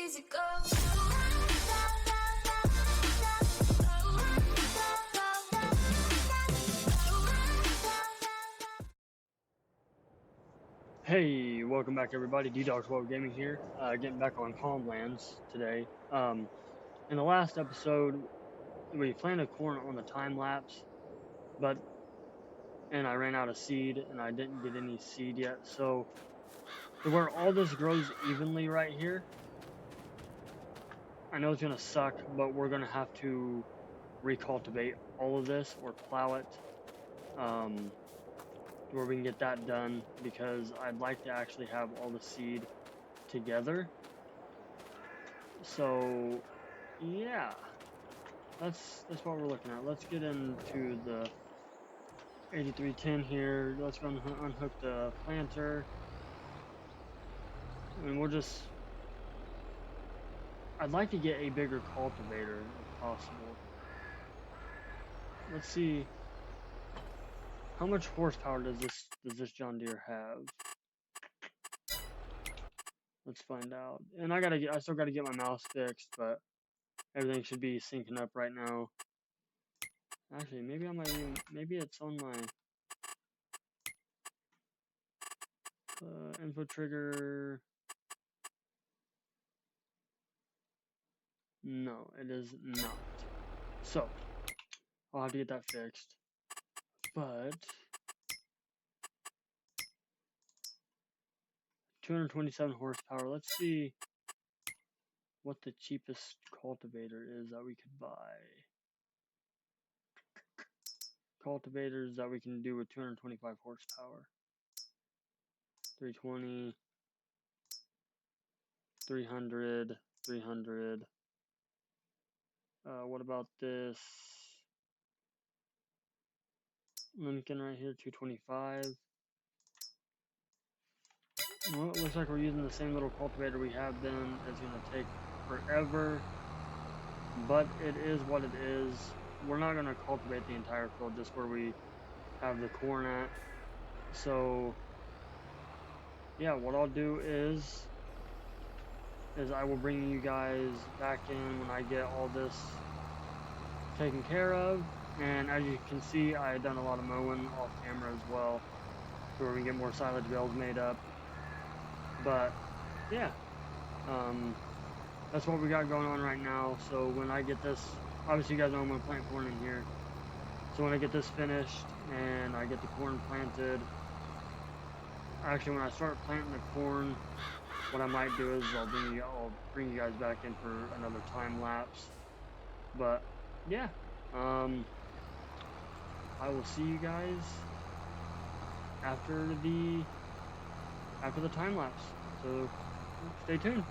easy go. Hey, welcome back everybody, D-Dog12 Gaming here, getting back on Calmlands today. In the last episode, we planted corn on the time-lapse, and I ran out of seed, and I didn't get any seed yet, so to where all this grows evenly right here, I know it's going to suck, but we're going to have to recultivate all of this, or plow it, where we can get that done, because I'd like to actually have all the seed together. So yeah, that's what we're looking at. Let's get into the 8310 here. Let's go unhook the planter, and I'd like to get a bigger cultivator if possible. Let's see, how much horsepower does this John Deere have? Let's find out. And I still gotta get my mouse fixed, but everything should be syncing up right now. Actually, maybe it's on my info trigger. No, it is not. So I'll have to get that fixed. But 227 horsepower. Let's see what the cheapest cultivator is that we could buy. Cultivators that we can do with 225 horsepower. 320, 300, 300. What about this Lincoln right here, 225? Well, it looks like we're using the same little cultivator we have been. It's going to take forever, but it is what it is. We're not going to cultivate the entire field, just where we have the corn at. So yeah, what I'll do is I will bring you guys back in when I get all this taken care of. And as you can see, I've done a lot of mowing off camera as well, so we can get more silage bales made up. But yeah, that's what we got going on right now. So when I get this, obviously you guys know I'm going to plant corn in here. So when I get this finished and I get the corn planted, actually when I start planting the corn, what I might do is I'll bring you guys back in for another time lapse. But yeah, I will see you guys after the time lapse. So stay tuned.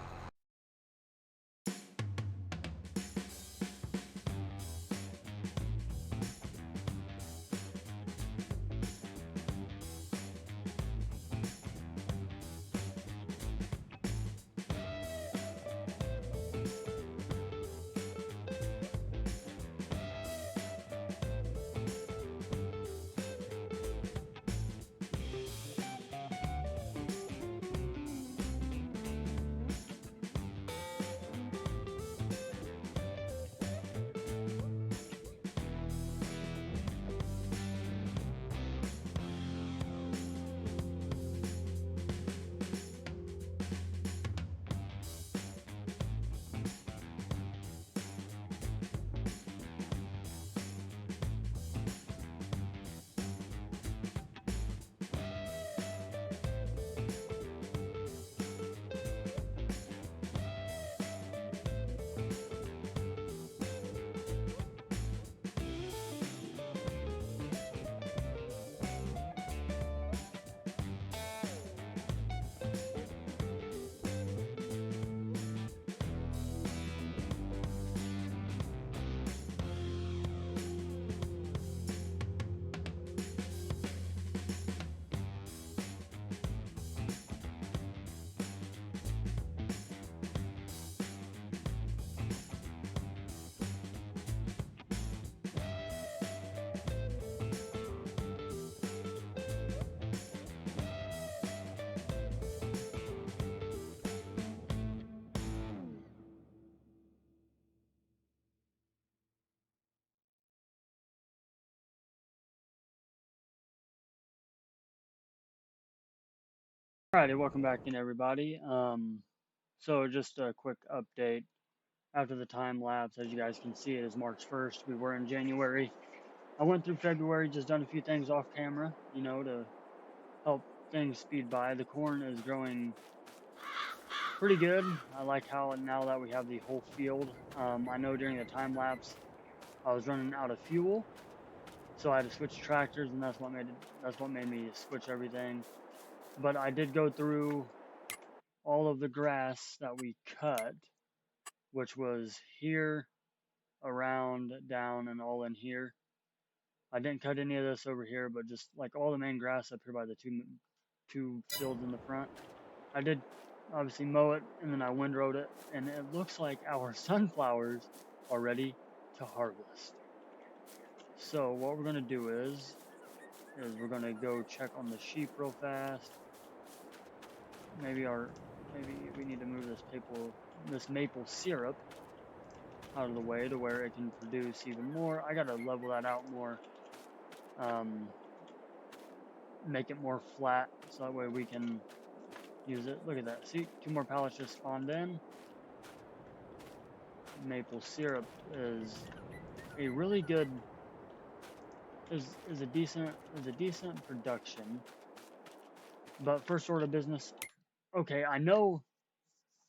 Alrighty, welcome back in everybody. So just a quick update after the time lapse. As you guys can see, it is March 1st. We were in January. I went through February, just done a few things off camera, you know, to help things speed by. The corn is growing pretty good. I like how now that we have the whole field. I know during the time lapse I was running out of fuel, so I had to switch tractors, and that's what made me switch everything. But I did go through all of the grass that we cut, which was here, around, down, and all in here. I didn't cut any of this over here, but just like all the main grass up here by the two fields in the front. I did obviously mow it, and then I windrowed it, and it looks like our sunflowers are ready to harvest. So what we're gonna do is we're gonna go check on the sheep real fast. Maybe we need to move this maple syrup out of the way to where it can produce even more. I gotta level that out more, make it more flat so that way we can use it. Look at that. See, 2 more pallets just spawned in. Maple syrup is a really good is a decent production. But first order of business. Okay, I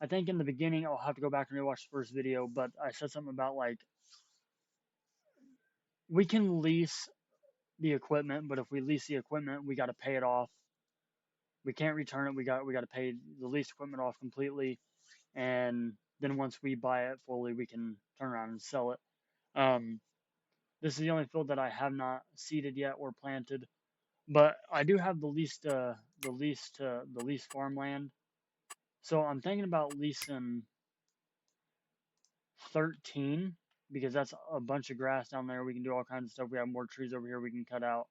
think in the beginning I'll have to go back and rewatch the first video, but I said something about like we can lease the equipment, but if we lease the equipment, we got to pay it off. We can't return it. We got to pay the leased equipment off completely, and then once we buy it fully, we can turn around and sell it. This is the only field that I have not seeded yet or planted, but I do have the leased farmland. So I'm thinking about leasing 13 because that's a bunch of grass down there. We can do all kinds of stuff. We have more trees over here we can cut out.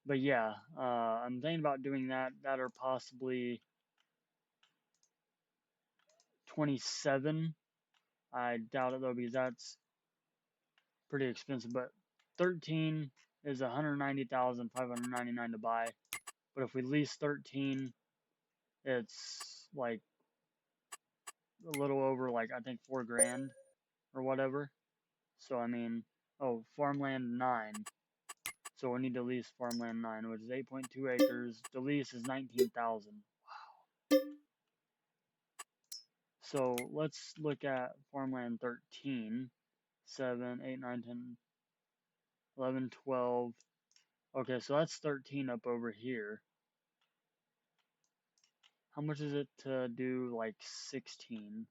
But yeah, I'm thinking about doing that or possibly 27. I doubt it though because that's pretty expensive. But 13 is 190,599 to buy. But if we lease 13, it's like a little over like I think 4 grand or whatever. So I mean, oh, farmland 9. So we need to lease farmland 9, which is 8.2 acres. The lease is 19,000. Wow. So let's look at farmland 13. 7, 8, 9, 10, 11, 12. Okay, so that's 13 up over here. How much is it to do like 16?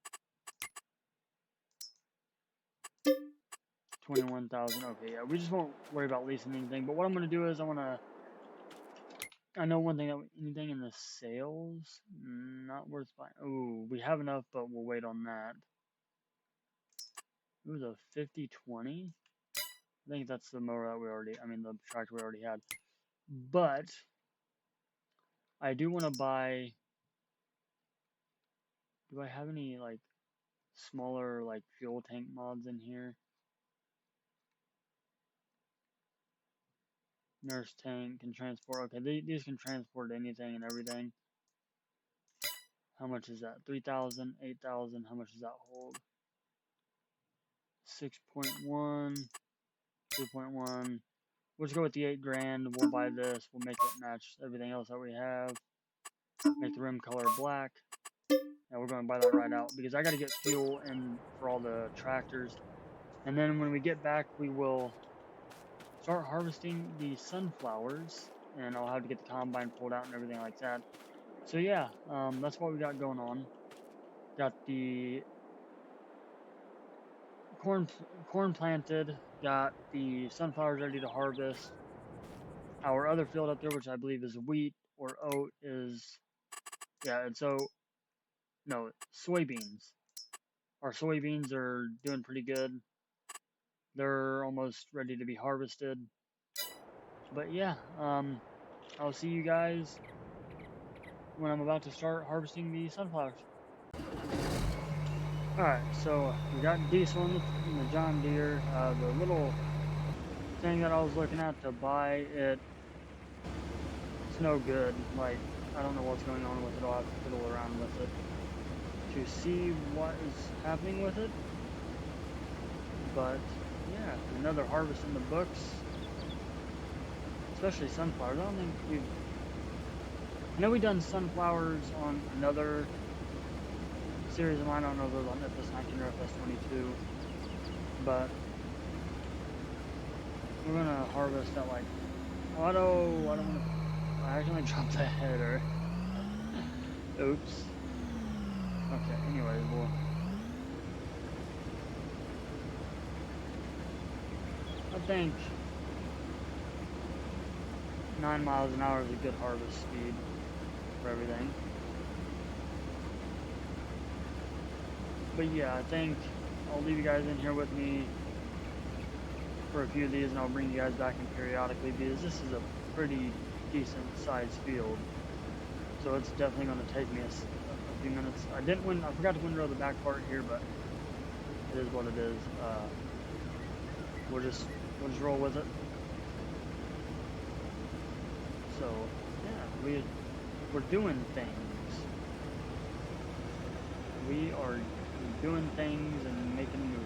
21,000. Okay, yeah, we just won't worry about leasing anything. But what I'm gonna do is I know one thing anything in the sales, not worth buying. Ooh, we have enough, but we'll wait on that. It was a 50-20. I think that's the mower that the tractor we already had. But I do want to buy. Do I have any like smaller like fuel tank mods in here? Nurse tank can transport. Okay, these can transport anything and everything. How much is that? 3,000, 8,000. How much does that hold? 6.1, 2.1. Let's go with the 8 grand. We'll buy this. We'll make it match everything else that we have. Make the rim color black. And we're going to buy that right out because I got to get fuel in for all the tractors. And then when we get back, we will start harvesting the sunflowers. And I'll have to get the combine pulled out and everything like that. So yeah, that's what we got going on. Got the corn planted. Got the sunflowers ready to harvest. Our other field up there, which I believe is wheat or oat, is soybeans. Our soybeans are doing pretty good. They're almost ready to be harvested. But yeah, I'll see you guys when I'm about to start harvesting the sunflowers. Alright, so we got diesel in the John Deere. The little thing that I was looking at to buy it it's no good. Like, I don't know what's going on with it. I'll have to fiddle around with it to see what is happening with it. But yeah, another harvest in the books, especially sunflowers. I don't think I know we've done sunflowers on another series of mine. I don't know if it was on FS19 or FS22, but we're gonna harvest at like auto. I don't want to. I accidentally dropped the header. Oops. Okay. Anyways, I think 9 miles an hour is a good harvest speed for everything. But yeah, I think I'll leave you guys in here with me for a few of these, and I'll bring you guys back in periodically because this is a pretty decent sized field. So it's definitely going to take me a few minutes. I forgot to windrow the back part here, but it is what it is. We'll just roll with it. So yeah, we're doing things. We are doing things and making moves.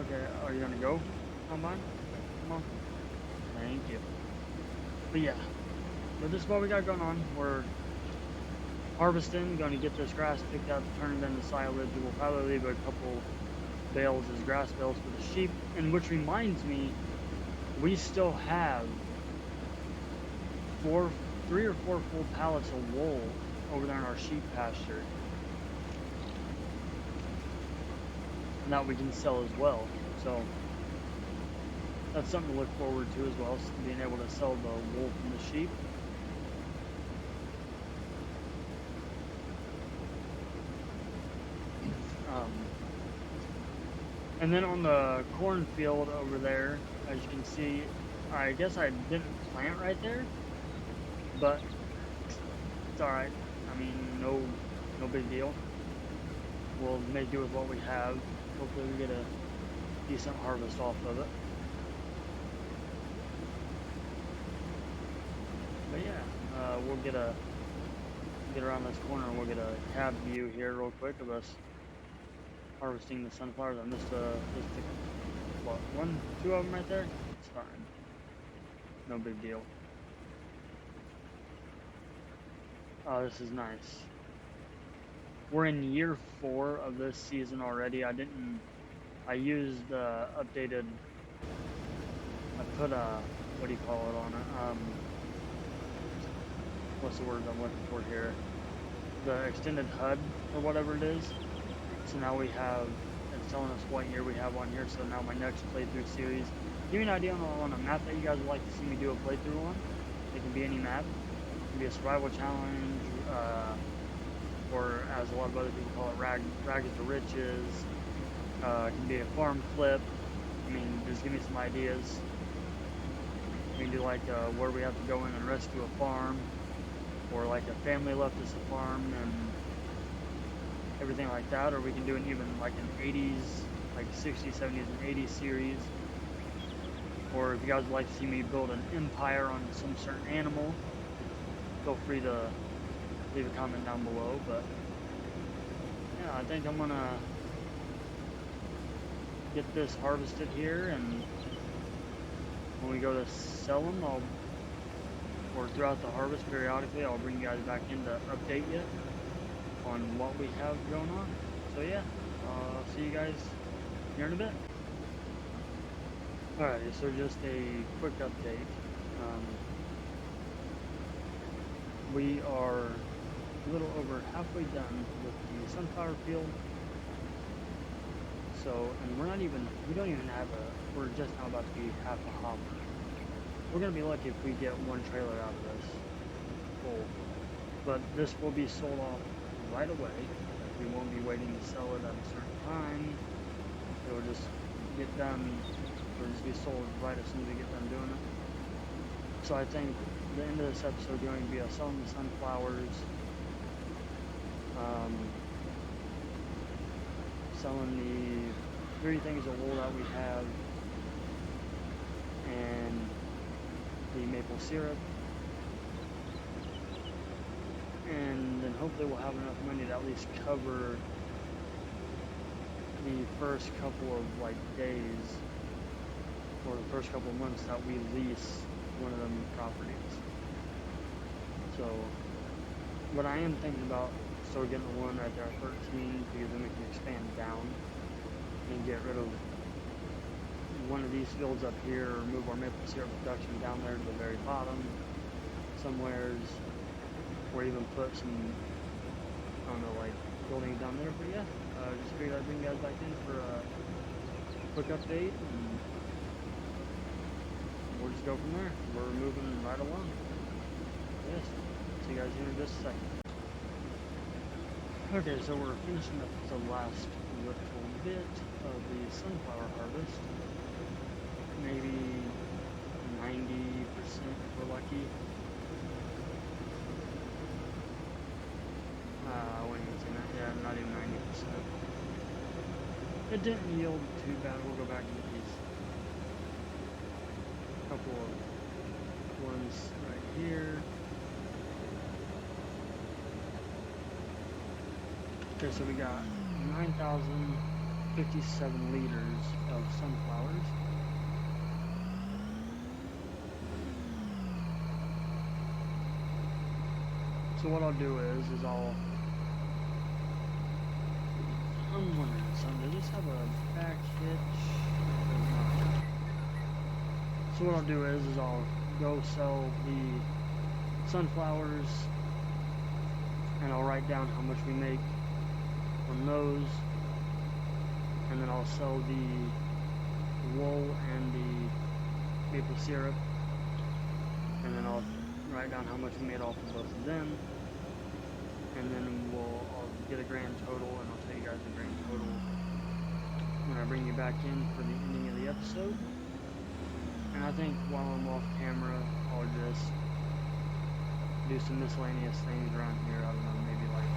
Okay, are you gonna go, Combine? Come on. Thank you. But yeah, but this is what we got going on. We're harvesting, going to get this grass picked up, turn it into silage. We'll probably leave a couple bales as grass bales for the sheep. And which reminds me, we still have 3 or 4 full pallets of wool over there in our sheep pasture, and that we can sell as well. So that's something to look forward to as well, being able to sell the wool from the sheep. And then on the cornfield over there, as you can see, I guess I didn't plant right there, but it's alright. I mean, no big deal. We'll make do with what we have. Hopefully we get a decent harvest off of it. But yeah, we'll get around this corner and we'll get a cab view here real quick of us harvesting the sunflowers. I missed what, 1, 2 of them right there? It's fine. No big deal. Oh, this is nice. We're in year 4 of this season already. I used updated, I put what do you call it on it? What's the word I'm looking for here? The extended HUD or whatever it is. So now it's telling us what year we have on here. So now my next playthrough series, give me an idea on a map that you guys would like to see me do a playthrough on. It can be any map. It can be a survival challenge, or as a lot of other people call it, rags to riches. It can be a farm flip. I mean, just give me some ideas. We can do like where we have to go in and rescue a farm, or like a family left us a farm and everything like that, or we can do even like an 80s, like 60s, 70s, and 80s series. Or if you guys would like to see me build an empire on some certain animal, feel free to leave a comment down below. But yeah, I think I'm gonna get this harvested here, and when we go to sell them, or throughout the harvest periodically, I'll bring you guys back in to update you on what we have going on. So yeah, I'll see you guys here in a bit. Alright, so just a quick update. We are a little over halfway done with the sunflower field. So, and we don't even have we're just now about to be half a hopper. We're gonna be lucky if we get 1 trailer out of this full. But this will be sold off right away. We won't be waiting to sell it at a certain time. It will just get done. It'll just be sold right as soon as we get done doing it. So I think the end of this episode is going to be us selling the sunflowers, selling 3 things of wool that we have, and the maple syrup, and then hopefully we'll have enough money to at least cover the first couple of like days or the first couple of months that we lease one of them properties. So what I am thinking about still getting the one right there at 13, because then we can expand down and get rid of one of these fields up here, or move our maple syrup production down there to the very bottom somewheres, or even put some, I don't know, like buildings down there. But yeah, just figured I'd bring you guys back in for a quick update, and we'll just go from there. We're moving right along. Yes, see you guys here in just a second. Okay, so we're finishing up the last little bit of the sunflower harvest. Maybe 90% if we're lucky. I wouldn't even say that. Yeah, not even 90%. It didn't yield too bad. We'll go back and get these couple of ones right here. Okay, so we got 9,057 liters of sunflowers. So what I'll do is I'm wondering something. Does this have a back hitch? So what I'll do is I'll go sell the sunflowers, and I'll write down how much we make on those, and then I'll sell the wool and the maple syrup, and then I'll write down how much we made off of both of them, and then I'll get a grand total, and I'll tell you guys the grand total when I bring you back in for the ending of the episode. And I think while I'm off camera, I'll just do some miscellaneous things around here. I don't know, maybe like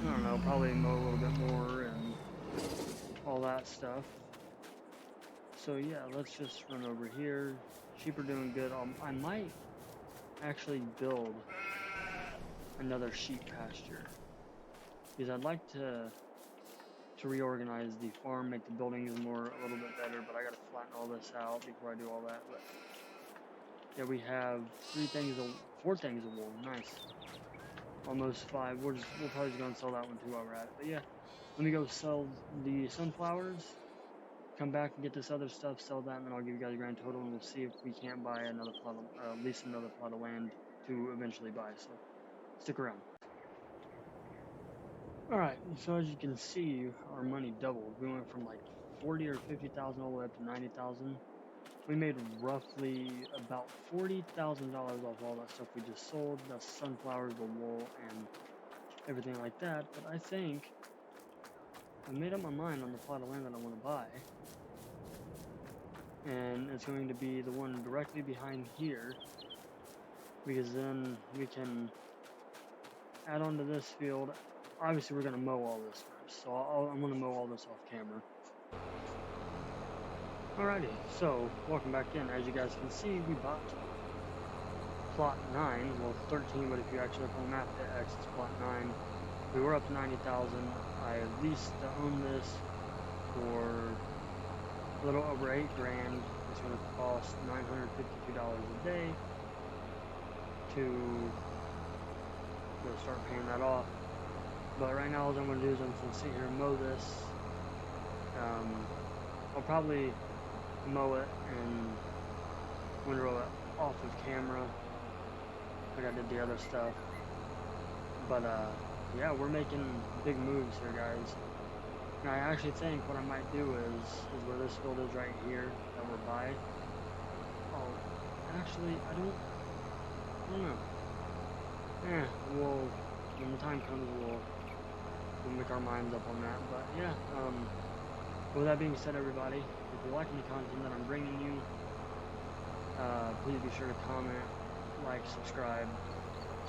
I don't know, probably mow a little bit more and all that stuff. So yeah, let's just run over here. Sheep are doing good. I might actually build another sheep pasture, because I'd like to reorganize the farm, make the buildings a little bit better, but I gotta flatten all this out before I do all that. But yeah, we have 4 things of wool. Nice. Almost 5. We'll probably just go and sell that one too while we're at it. But yeah, let me go sell the sunflowers, come back and get this other stuff, sell that, and then I'll give you guys a grand total, and we'll see if we can't buy another plot of, lease another plot of land to eventually buy. So stick around. Alright, so as you can see, our money doubled. We went from like 40 or 50,000 all the way up to 90,000. We made roughly about $40,000 off all that stuff we just sold. That's sunflowers, the wool, and everything like that. But I think I made up my mind on the plot of land that I want to buy. And it's going to be the one directly behind here, because then we can add on to this field. Obviously, we're going to mow all this first, so I'm going to mow all this off camera. Alrighty, so welcome back in. As you guys can see, we bought plot 9, well 13, but if you actually look on the map, it X is plot 9. We were up to 90,000. I leased to own this for a little over $8 grand. It's going to cost $952 a day to start paying that off. But right now, all I'm going to do is I'm going to sit here and mow this. I'll probably mow it and windrow it off of camera like I did the other stuff. But yeah, we're making big moves here, guys. And I actually think what I might do is where this field is right here that we're by. Oh, actually, I don't know. When the time comes, we'll make our minds up on that. But yeah, with that being said, everybody, if you're liking the content that I'm bringing you, please be sure to comment, like, subscribe,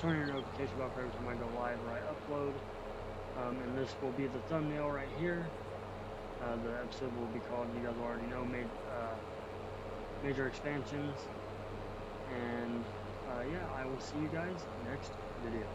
turn your notification bell for every time I go live or I upload. And this will be the thumbnail right here. The episode will be called, you guys already know, Major Expansions. And yeah, I will see you guys next video.